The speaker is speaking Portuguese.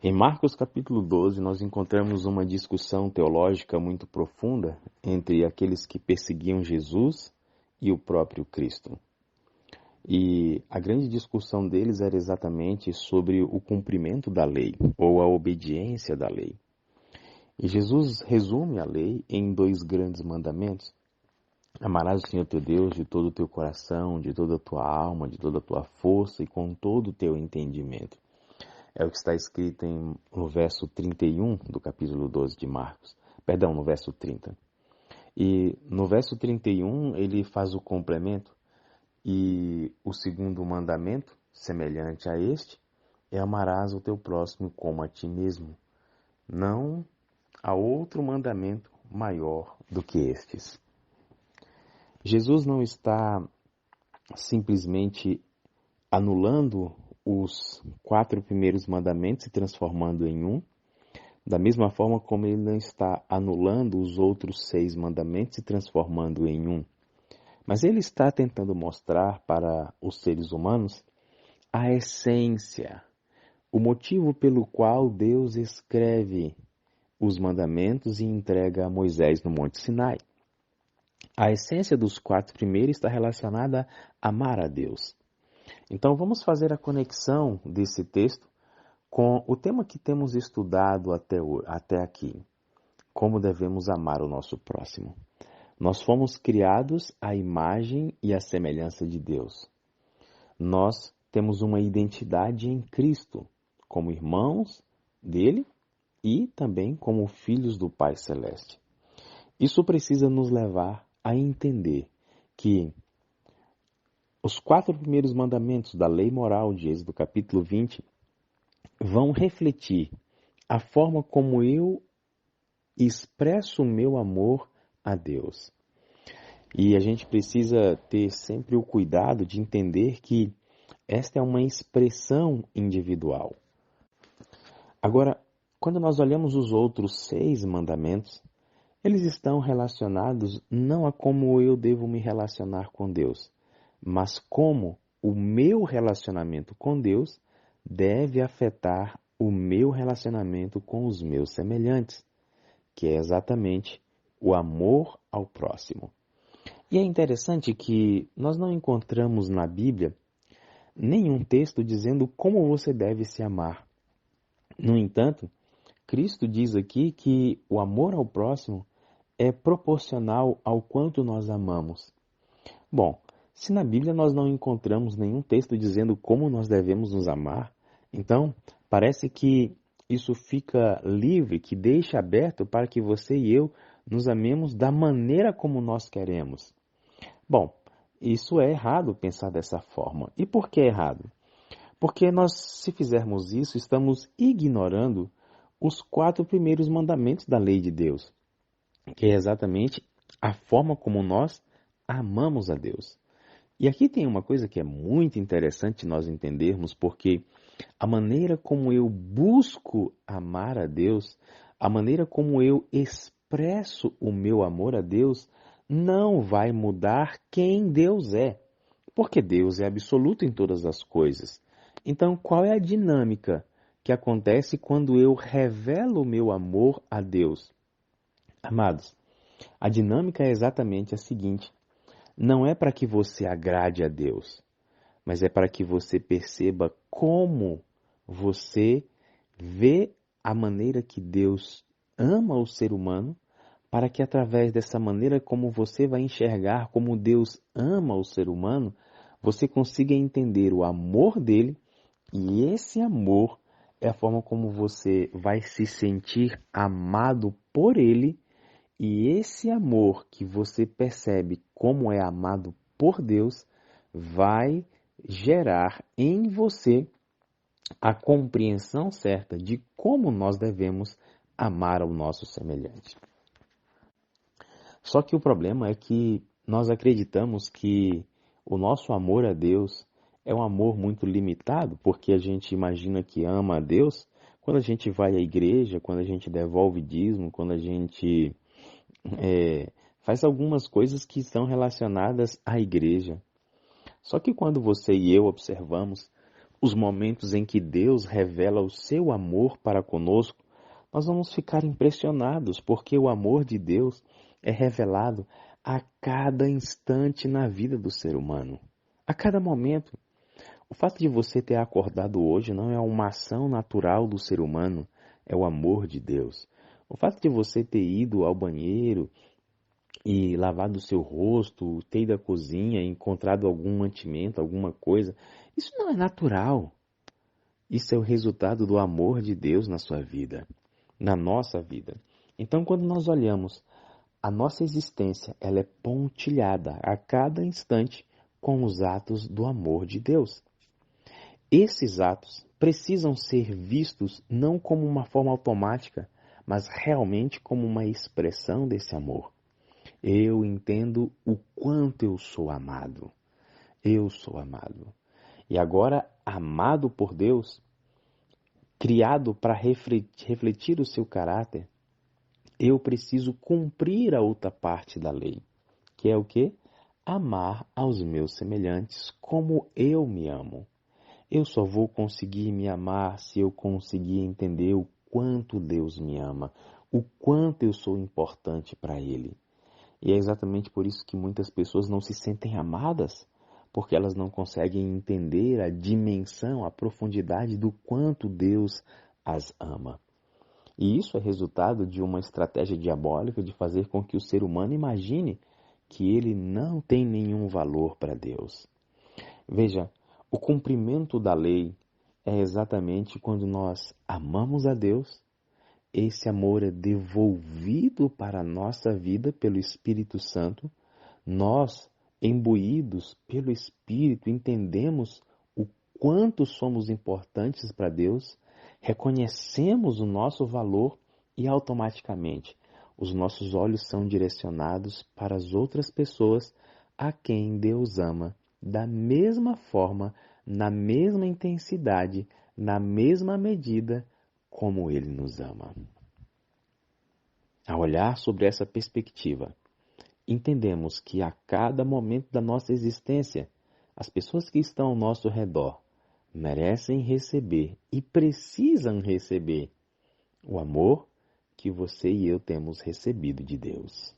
Em Marcos capítulo 12, nós encontramos uma discussão teológica muito profunda entre aqueles que perseguiam Jesus e o próprio Cristo. E a grande discussão deles era exatamente sobre o cumprimento da lei, ou a obediência da lei. E Jesus resume a lei em dois grandes mandamentos. Amarás o Senhor teu Deus de todo o teu coração, de toda a tua alma, de toda a tua força e com todo o teu entendimento. É o que está escrito no verso 31 do capítulo 12 de Marcos. Perdão, no verso 30. E no verso 31 ele faz o complemento. E o segundo mandamento, semelhante a este, é amarás o teu próximo como a ti mesmo. Não há outro mandamento maior do que estes. Jesus não está simplesmente anulando os 4 primeiros mandamentos e transformando em um, da mesma forma como ele não está anulando os outros 6 mandamentos e transformando em um. Mas ele está tentando mostrar para os seres humanos a essência, o motivo pelo qual Deus escreve os mandamentos e entrega a Moisés no Monte Sinai. A essência dos 4 primeiros está relacionada a amar a Deus. Então vamos fazer a conexão desse texto com o tema que temos estudado até aqui. Como devemos amar o nosso próximo. Nós fomos criados à imagem e à semelhança de Deus. Nós temos uma identidade em Cristo, como irmãos dele e também como filhos do Pai Celeste. Isso precisa nos levar a entender que os 4 primeiros mandamentos da lei moral de Êxodo capítulo 20 vão refletir a forma como eu expresso o meu amor a Deus. E a gente precisa ter sempre o cuidado de entender que esta é uma expressão individual. Agora, quando nós olhamos os outros 6 mandamentos, eles estão relacionados não a como eu devo me relacionar com Deus, mas como o meu relacionamento com Deus deve afetar o meu relacionamento com os meus semelhantes, que é exatamente o amor ao próximo. E é interessante que nós não encontramos na Bíblia nenhum texto dizendo como você deve se amar. No entanto, Cristo diz aqui que o amor ao próximo é proporcional ao quanto nós amamos. Bom, se na Bíblia nós não encontramos nenhum texto dizendo como nós devemos nos amar, então parece que isso fica livre, que deixa aberto para que você e eu nos amemos da maneira como nós queremos. Bom, isso é errado pensar dessa forma. E por que é errado? Porque nós, se fizermos isso, estamos ignorando os 4 primeiros mandamentos da lei de Deus, que é exatamente a forma como nós amamos a Deus. E aqui tem uma coisa que é muito interessante nós entendermos, porque a maneira como eu busco amar a Deus, a maneira como eu expresso o meu amor a Deus, não vai mudar quem Deus é, porque Deus é absoluto em todas as coisas. Então, qual é a dinâmica que acontece quando eu revelo o meu amor a Deus? Amados, a dinâmica é exatamente a seguinte: não é para que você agrade a Deus, mas é para que você perceba como você vê a maneira que Deus ama o ser humano, para que através dessa maneira como você vai enxergar como Deus ama o ser humano, você consiga entender o amor dele, e esse amor é a forma como você vai se sentir amado por ele, e esse amor que você percebe como é amado por Deus vai gerar em você a compreensão certa de como nós devemos amar ao nosso semelhante. Só que o problema é que nós acreditamos que o nosso amor a Deus é um amor muito limitado, porque a gente imagina que ama a Deus quando a gente vai à igreja, quando a gente devolve dízimo, quando a gente faz algumas coisas que são relacionadas à igreja. Só que quando você e eu observamos os momentos em que Deus revela o seu amor para conosco, nós vamos ficar impressionados, porque o amor de Deus é revelado a cada instante na vida do ser humano, a cada momento. O fato de você ter acordado hoje não é uma ação natural do ser humano, é o amor de Deus. O fato de você ter ido ao banheiro e lavado o seu rosto, ter ido à cozinha e encontrado algum mantimento, alguma coisa, isso não é natural. Isso é o resultado do amor de Deus na sua vida, na nossa vida. Então, quando nós olhamos a nossa existência, ela é pontilhada a cada instante com os atos do amor de Deus. Esses atos precisam ser vistos não como uma forma automática, mas realmente como uma expressão desse amor. Eu entendo o quanto eu sou amado. Eu sou amado. E agora, amado por Deus, criado para refletir o seu caráter, eu preciso cumprir a outra parte da lei, que é o quê? Amar aos meus semelhantes como eu me amo. Eu só vou conseguir me amar se eu conseguir entender o quanto Deus me ama, o quanto eu sou importante para Ele. E é exatamente por isso que muitas pessoas não se sentem amadas, porque elas não conseguem entender a dimensão, a profundidade do quanto Deus as ama. E isso é resultado de uma estratégia diabólica de fazer com que o ser humano imagine que ele não tem nenhum valor para Deus. Veja, o cumprimento da lei é exatamente quando nós amamos a Deus, esse amor é devolvido para a nossa vida pelo Espírito Santo, nós, imbuídos pelo Espírito, entendemos o quanto somos importantes para Deus, reconhecemos o nosso valor e automaticamente os nossos olhos são direcionados para as outras pessoas a quem Deus ama da mesma forma, na mesma intensidade, na mesma medida como Ele nos ama. Ao olhar sobre essa perspectiva, entendemos que a cada momento da nossa existência, as pessoas que estão ao nosso redor merecem receber e precisam receber o amor que você e eu temos recebido de Deus.